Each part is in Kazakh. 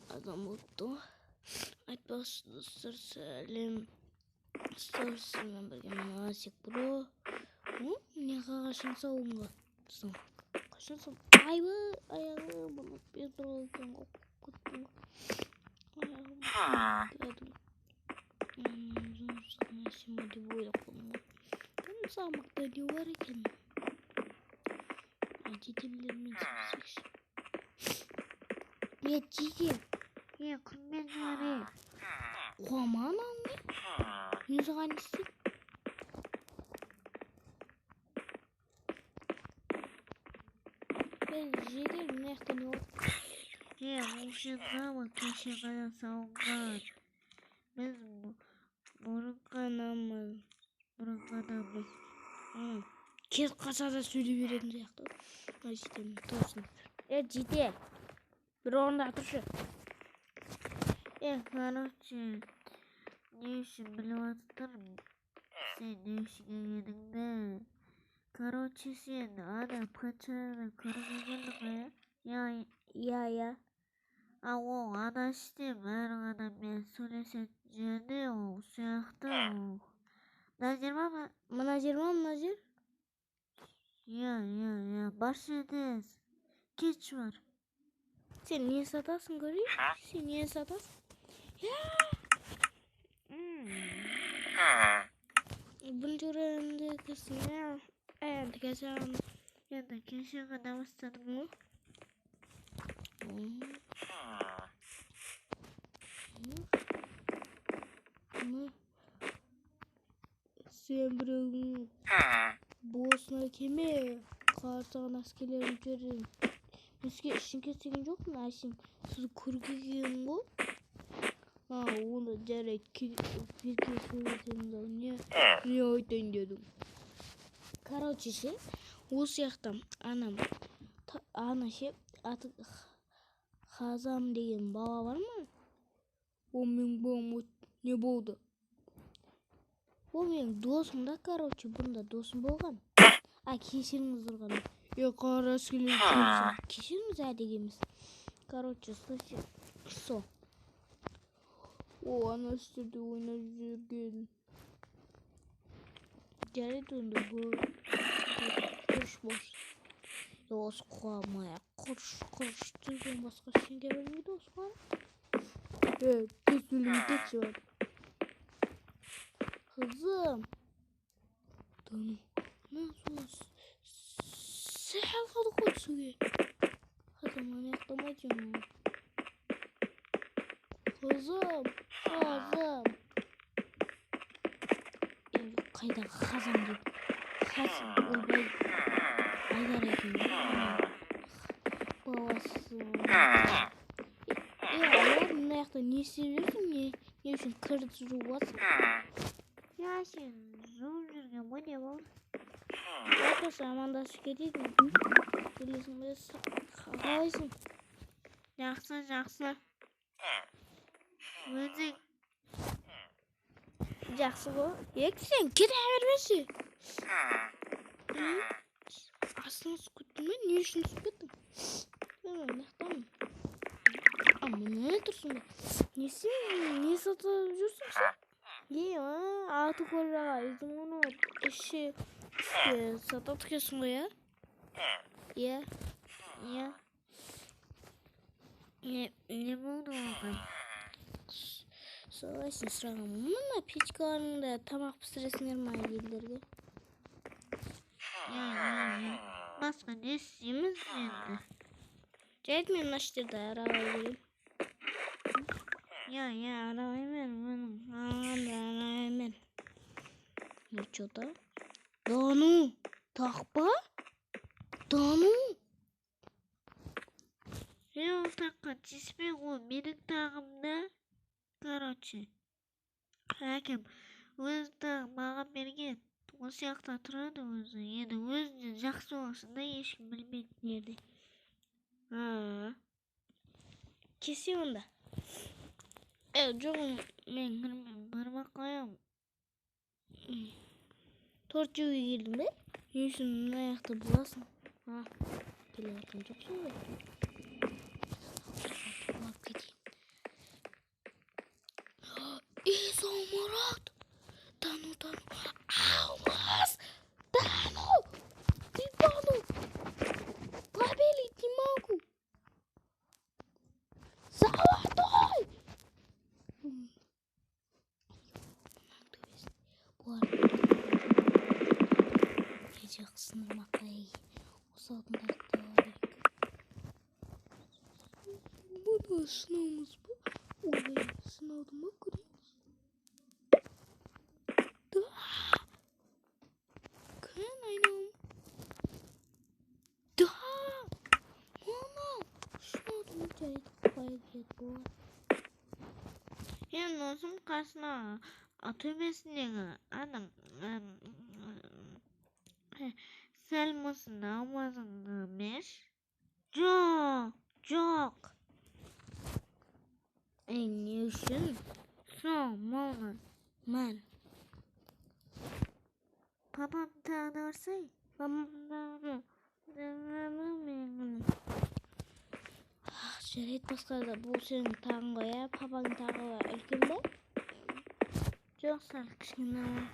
Adam oldu. Айтпақшы достар, сәлем. Сіздермен бірге мен Асик Бро. Міне қашан сауымға. Қашан сауым? Айбы, аяғым болып берді екен. Күттім. Аяғым бердім. Жұмысқа деп ойлап қалдым. Кім сағымақта не бар екен? Жетемдермен сөйлесекші. Жетем. Күнмен жары. Қуаман аңы? Не саған істеп? Мен жетем, мынаяқта не бар? Оқшынғамы кеше ғана сауынған. Біз бұрынғанамыз. Кез қасада сөйлей беретін сияқты. Жетем, тұрсын. Жетем. Bir orada duruşu. Короче, не үшін біліп атырмын. Сен не үшін келдің де? Короче, сен ана патшаны көріп келдің ғой? Я. Ол ана іште бәрі адаммен сөйлесетін жерде ол сияқты. Мына жер ма? Я. Баршадес. Кеш бар. Sen niye satarsın göreyim? Sen niye satarsın? Bunu görüyorum kızım ya. Evet geçen ya da keşke kadar istedim mi? Sen bırakın. Boğazına kemiğe. Kartağın askerlerini görürüm. Müske işin kesegen жоқ mu? Әшім сізді көргенмін ғой. Оны жарайды бірге сөйлесеміз. Не айтайын дедім. Короче ше, осы жақта ана ше аты Хазам деген бала бар ма? Ол менің балам не болды? Ол менің досым да, короче, бұнда досым болған. Кешіріңіздер ғана. Қарас келеді. Кешіріңіз әдегеміз. Короче, слышите, со. Ана үстірді ойнап жүрген. Жарайды онда бұл. Құрыш болсын. Осы қуамай. Құрыш түрген басқа шенге білмейді осы қуам. Тез өлім кетші бар. Қызым. Сәл қалды қой түсуге. Қызым, ана яқтамайтын. Қызым. Қайда Хазам деп. Хазам, ол байдар екен. Баласы. Алар мына яқта не істеп жүрсің? Не үшін кіріп жүріп жатсың? Сен жуып жүрген бо не болды? Жақсы, амандасып кетейік. Келесің бе? Қалайсың? Жақсы. Өзің жақсы ғой. Сен кете бермеші. Астыңа түсіп кеттің бе? Не үшін түсіп кеттің? Нақтамын. Міне тұрсың ба? Не сатып жүрсің сен? Аты көріға үйдің оны іші сатып кесің ғой, я? Не болды оған? Солайсын сұрағым. Мұна печкаларыңда тамақ пісіресіңдер ма елдерге? Басқа не істейміз енді? Жайды мен мына жерде аралай берейін. Аралаймен. Ну что-то? Да ну, тақпа? Ол таққа тиіспей ғой, менің тағымда. Короче, әкем өзі тағым маған берген. Осы жақта тұрады өзі. Енді өзінен жақсы болсын да, ешкім білмейтін жерде. Кесе онда. Жоғым мен бармақ қоям. Торт жеуге келдің бе? Не үшін мына жақта боласың? Келе жатқан жоқсың бе? Alıp gideyim. İzomurat. Danu. Almaz. Danu. Babeli Timagu. Savaştoy. Bu arada gece sınırmakla iyi. O saatten bu da sınavımız bu. Olayı sınavıma kurayım. Yalnızım karşısına otobüsüne adam sen misin namazın demiş. Çok. Ne için? Mama. Ben. Babam tanırsa. Şerit başlarda bu senin tangoya, papan tangoya ilgili. Çok sarkışkına var.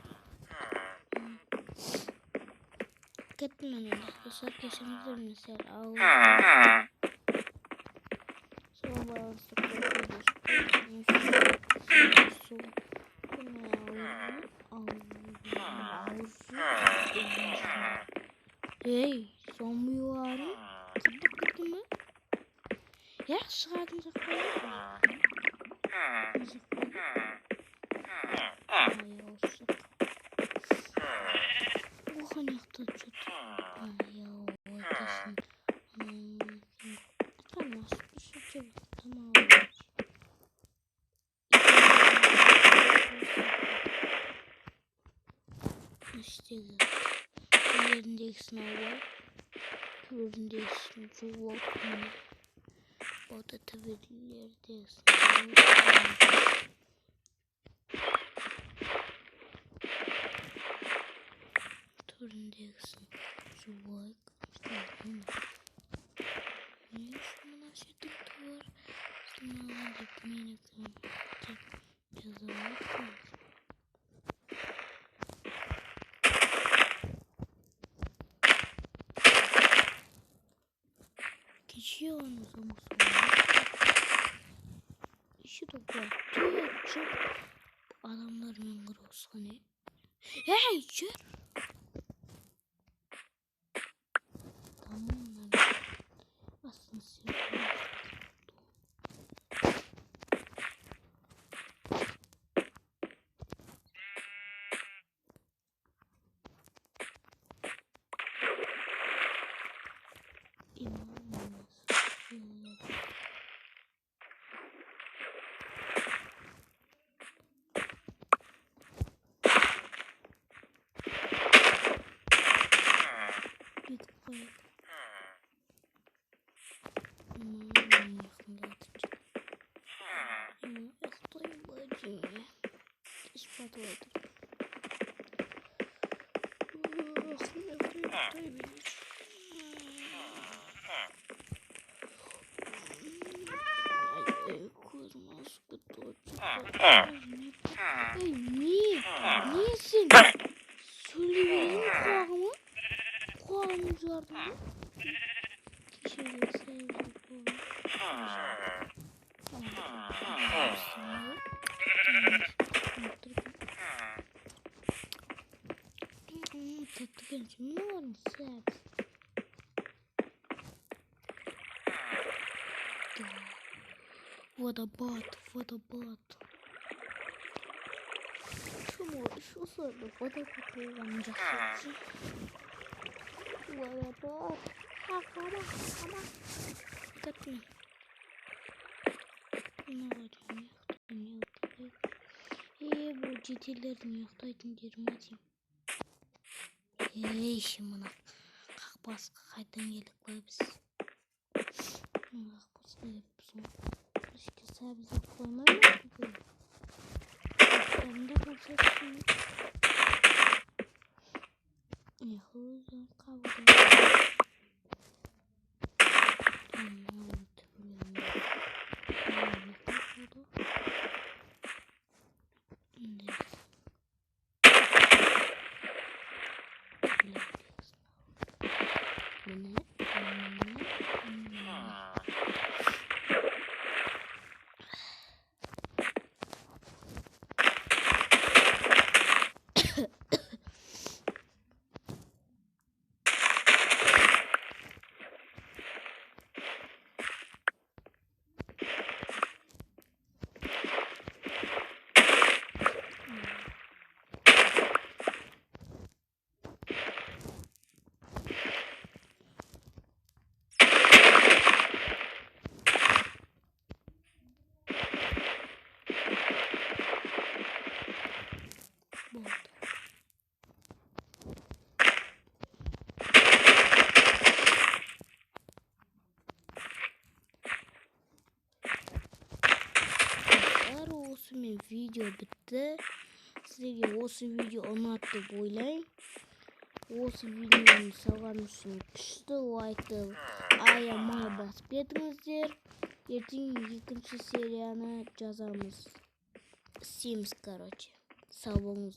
Gittim önünde. Yaşar geçenizde mesela ağır. Sonra bağlısı koyuyoruz. Hey, son bir yuvarı. Kapak gittin mi? Ya sıradım saklayayım. Ay olsun. Bu kanakta çöt. Ay ya ortasın. Tamam düşeceğim. Tamam. İşte yerindeki sınavlar. Yerindeki sınavlar. O da tabii yerindeki sınavlar. Turundayısın. Zuvay. Ne şuna şey tutuyor. Sınavlar yapmayı yazılar. Geçiyor onu zaman sonra. İşi de bu. Çok adamlar memur olsa ne? Hey içer. Tamam lan. Aslında sevdim. Niyesin? Söyleyelim kulağıma. Kulağımız vardı mı? Kişiyle sevdim. Tatlı gençim ne var mı? Sevdim. Водопад. Чому? Що саме? Водопад вам жасується. Водопад. Кама. Как мне? Ne var ya? Bu ciddilerim yoktaydım derim hadi. Şimdi kalkmaz kaydan geldik var biz. Kalkmaz gelip işte bize koymaya mı yapıyor? Ben de kalkacaksın. Hızlı kavga. Aman tüpürüm. video bitti. Sizlarga o'sha video unutdi deb o'ylang. O'sha videoni salgan uchun kuchli like ayamay bosib ketingizlar. Ertaga ikkinchi seriyani yozamiz. Sims, короче. Sağ olun.